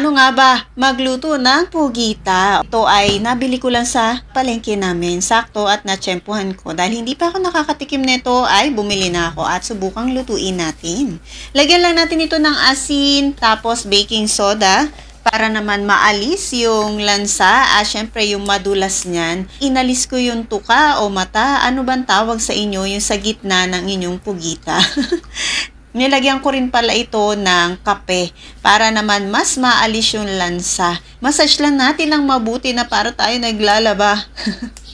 Paano nga ba magluto ng pugita? Ito ay nabili ko lang sa palengke namin. Sakto at natsyempohan ko. Dahil hindi pa ako nakakatikim nito ay bumili na ako at subukang lutuin natin. Lagyan lang natin ito ng asin tapos baking soda para naman maalis yung lansa at syempre yung madulas niyan. Inalis ko yung tuka o mata. Ano bang tawag sa inyo yung sa gitna ng inyong pugita? Nilagyan ko rin pala ito ng kape para naman mas maalis yung lansa. Massage lang natin ng mabuti na para tayo naglalaba.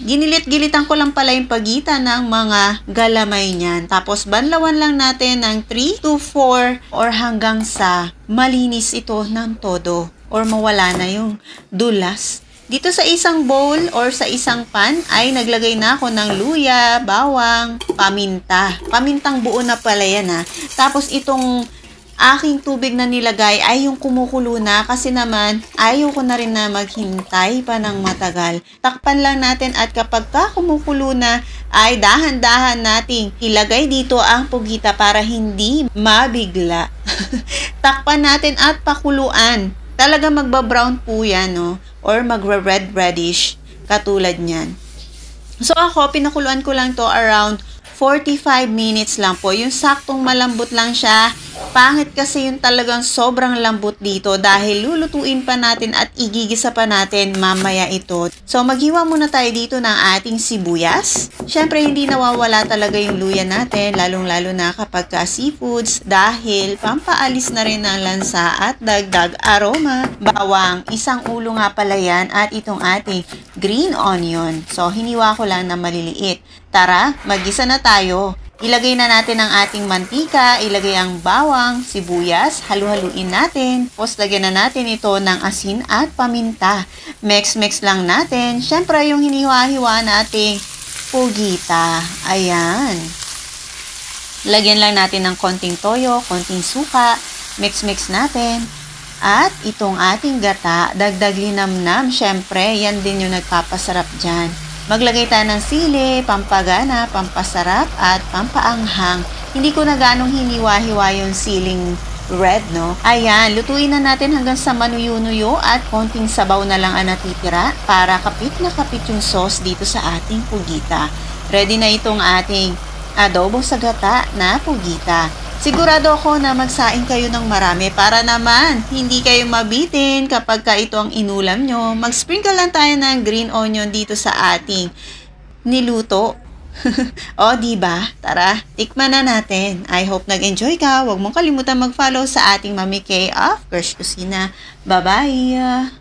Ginilit-gilitan ko lang pala yung pagitan ng mga galamay niyan. Tapos banlawan lang natin ng 3 to 4 or hanggang sa malinis ito ng todo or mawala na yung dulas. Dito sa isang bowl or sa isang pan ay naglagay na ako ng luya, bawang, paminta. Pamintang buo na pala yan ha. Tapos itong aking tubig na nilagay ay yung kumukulo na kasi naman ayaw ko na rin na maghintay pa ng matagal. Takpan lang natin at kapag kumukulo na ay dahan-dahan nating ilagay dito ang pugita para hindi mabigla. Takpan natin at pakuluan. Talaga magba-brown po yan, no? Or magre-red-reddish, katulad niyan. So ako, pinakuluan ko lang to around 45 minutes lang po. Yung saktong malambot lang siya. Pangit kasi yung talagang sobrang lambot dito dahil lulutuin pa natin at igigisa pa natin mamaya ito. So maghiwa muna tayo dito ng ating sibuyas. Syempre hindi nawawala talaga yung luya natin, lalong-lalo na kapag seafoods dahil pampaalis na rin ng lansa at dagdag aroma. Bawang, isang ulo nga pala yan at itong ating green onion. So hiniwa ko lang na maliliit. Tara, maggisa na tayo. Ilagay na natin ang ating mantika, ilagay ang bawang, sibuyas, halu-haluin natin. Tapos lagyan na natin ito ng asin at paminta. Mix-mix lang natin. Syempre yung hiniwa-hiwa nating pugita. Ayan. Lagyan lang natin ng konting toyo, konting suka. Mix-mix natin. At itong ating gata, dagdag linamnam. Syempre, yan din yung nagpapasarap dyan. Maglagay tayo ng sili, pampagana, pampasarap, at pampaanghang. Hindi ko na ganong hiniwa-hiwa yung siling red, no? Ayan, lutuin na natin hanggang sa manuyo-nuyo at konting sabaw na lang ang natitira para kapit na kapit yung sauce dito sa ating pugita. Ready na itong ating adobo sa gata na pugita. Sigurado ako na magsaing kayo ng marami para naman hindi kayo mabitin kapag ito ang inulam nyo. Mag-sprinkle lang tayo ng green onion dito sa ating niluto. O, diba? Tara, tikman na natin. I hope nag-enjoy ka. Huwag mong kalimutan mag-follow sa ating Mami K of Gersh Kusina. Bye-bye!